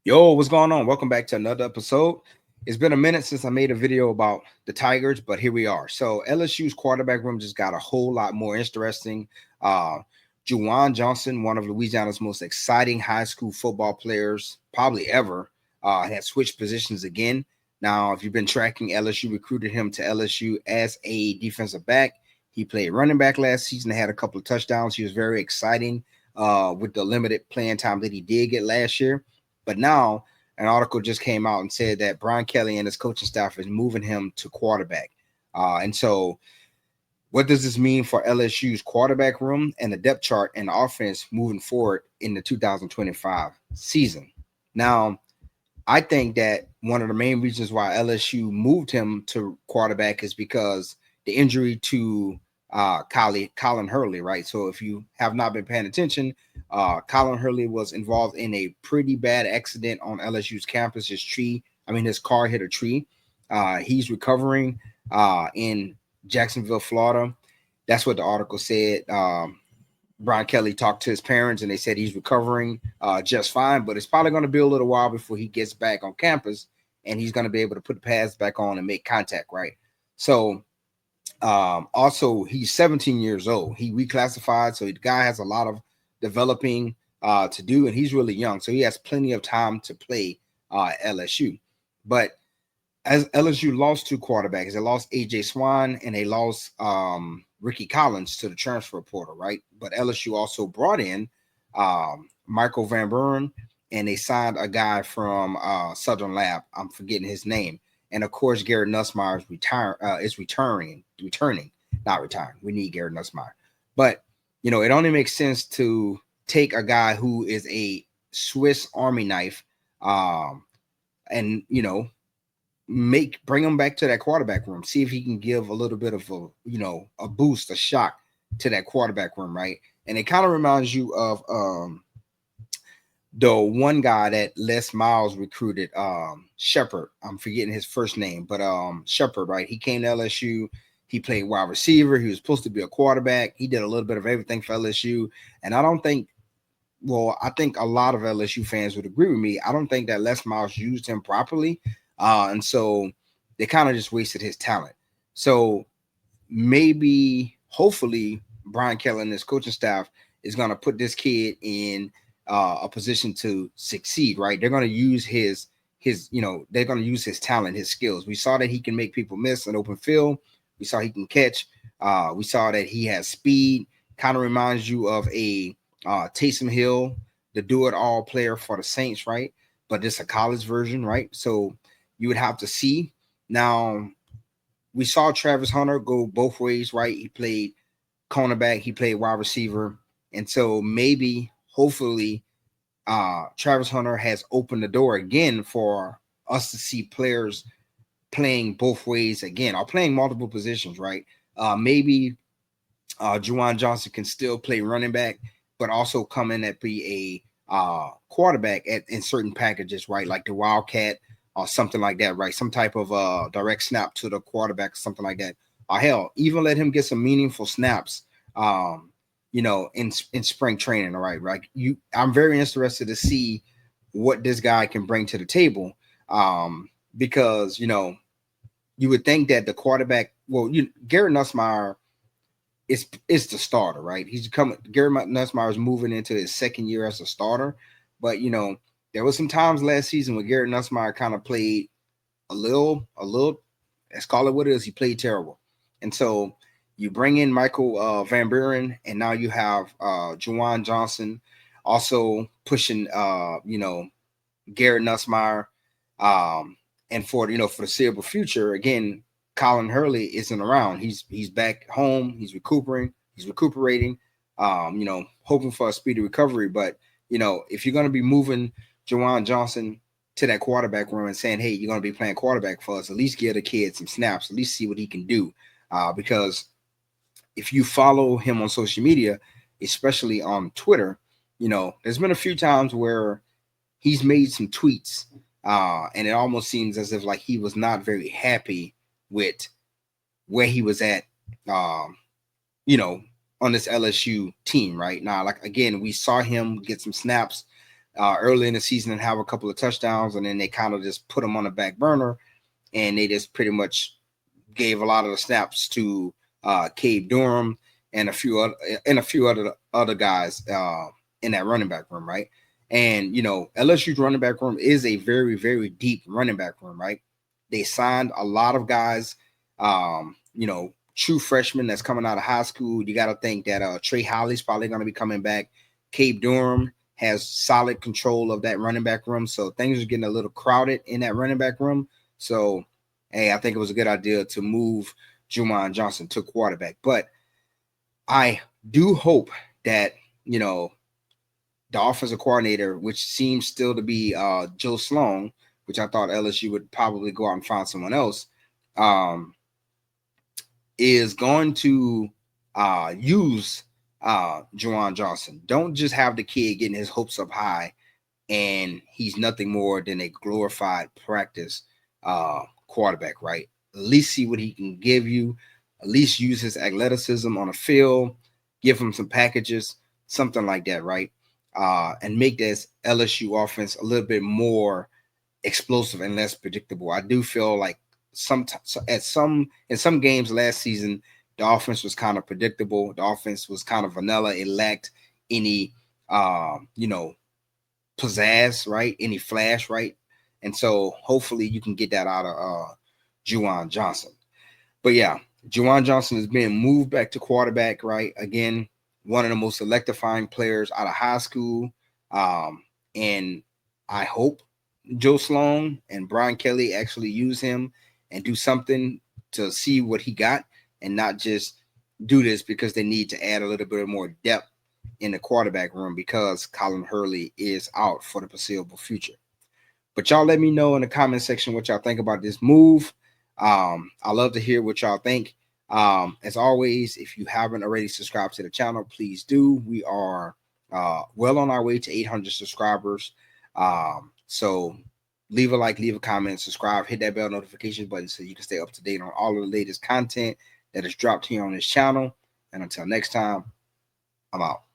Yo, what's going on? Welcome back to another episode. It's been a minute since I made a video about the Tigers, but here we are. So LSU's quarterback room just got a whole lot more interesting. Uh, Juwan Johnson, one of Louisiana's most exciting high school football players probably ever, has switched positions again. Now, if you've been tracking, LSU recruited him to LSU as a defensive back. He played running back last season, had a couple of touchdowns. He was very exciting with the limited playing time that he did get last year. But now an article just came out and said that Brian Kelly and his coaching staff is moving him to quarterback. And so, what does this mean for LSU's quarterback room and the depth chart and the offense moving forward in the 2025 season? Now, I think that one of the main reasons why LSU moved him to quarterback is because the injury to Colin Hurley, right? So if you have not been paying attention, Colin Hurley was involved in a pretty bad accident on LSU's campus. His car hit a tree. He's recovering in Jacksonville, Florida. That's what the article said. Brian Kelly talked to his parents and they said he's recovering just fine, but it's probably going to be a little while before he gets back on campus and he's going to be able to put the pads back on and make contact, right? So, also, he's 17 years old. He reclassified, so the guy has a lot of developing to do, and he's really young, so he has plenty of time to play LSU. But as LSU lost two quarterbacks, they lost AJ Swan and they lost Ricky Collins to the transfer portal, right? But LSU also brought in Michael Van Buren and they signed a guy from Southern Lab. I'm forgetting his name. And of course, Garrett Nussmeyer is returning, not retiring. We need Garrett Nussmeyer. But, it only makes sense to take a guy who is a Swiss Army knife and, bring him back to that quarterback room. See if he can give a little bit of a boost, a shock to that quarterback room, right? And it kind of reminds you of the one guy that Les Miles recruited, Shepard. I'm forgetting his first name, but Shepard, right? He came to LSU. He played wide receiver. He was supposed to be a quarterback. He did a little bit of everything for LSU. And I think a lot of LSU fans would agree with me. I don't think that Les Miles used him properly. And so they kind of just wasted his talent. So maybe, hopefully, Brian Kelly and his coaching staff is going to put this kid in a position to succeed, right? They're going to use they're going to use his talent, his skills. We saw that he can make people miss an open field. We saw he can catch. We saw that he has speed. Kind of reminds you of a Taysom Hill, the do-it-all player for the Saints, right? But it's a college version, right? So you would have to see. Now, we saw Travis Hunter go both ways, right? He played cornerback, he played wide receiver. And so maybe, hopefully, Travis Hunter has opened the door again for us to see players playing both ways again or playing multiple positions, right? Maybe Juwan Johnson can still play running back, but also come in and be a quarterback in certain packages, right? Like the Wildcat or something like that, right? Some type of direct snap to the quarterback, something like that. Or hell, even let him get some meaningful snaps, in spring training, all right? Right. I'm very interested to see what this guy can bring to the table, because you would think that the quarterback, Garrett Nussmeyer is the starter, right? Garrett Nussmeyer is moving into his second year as a starter, but there was some times last season when Garrett Nussmeyer kind of played a little. Let's call it what it is. He played terrible, and so you bring in Michael Van Buren, and now you have Juwan Johnson also pushing, Garrett Nussmeyer, and for the foreseeable future, again, Colin Hurley isn't around. He's back home. He's recuperating. Hoping for a speedy recovery. But if you're going to be moving Juwan Johnson to that quarterback room and saying, "Hey, you're going to be playing quarterback for us," at least give the kid some snaps. At least see what he can do. Because if you follow him on social media, especially on Twitter, there's been a few times where he's made some tweets, and it almost seems as if like he was not very happy with where he was at, on this LSU team right now. Like again, we saw him get some snaps early in the season and have a couple of touchdowns, and then they kind of just put him on the back burner, and they just pretty much gave a lot of the snaps to Cade Durham and a few other guys in that running back room, right? And LSU's running back room is a very, very deep running back room, right? They signed a lot of guys, true freshmen that's coming out of high school. You got to think that Trey Holly's probably going to be coming back. Cade Durham has solid control of that running back room, so things are getting a little crowded in that running back room. So, hey, I think it was a good idea to move Juwan Johnson to quarterback. But I do hope that, the offensive coordinator, which seems still to be Joe Sloan, which I thought LSU would probably go out and find someone else, is going to use Juwan Johnson. Don't just have the kid getting his hopes up high and he's nothing more than a glorified practice quarterback, right? At least see what he can give you. At least use his athleticism on the field. Give him some packages, something like that, right? And make this LSU offense a little bit more explosive and less predictable. I do feel like in some games last season, the offense was kind of predictable. The offense was kind of vanilla. It lacked any, pizzazz, right? Any flash, right? And so hopefully you can get that out of Juwan Johnson. But yeah, Juwan Johnson is being moved back to quarterback, right? Again, one of the most electrifying players out of high school. And I hope Joe Sloan and Brian Kelly actually use him and do something to see what he got and not just do this because they need to add a little bit more depth in the quarterback room because Colin Hurley is out for the foreseeable future. But y'all let me know in the comment section what y'all think about this move. I love to hear what y'all think. As always, if you haven't already subscribed to the channel, please do. We are well on our way to 800 subscribers. So leave a like, leave a comment, subscribe, hit that bell notification button so you can stay up to date on all of the latest content that is dropped here on this channel. And until next time, I'm out.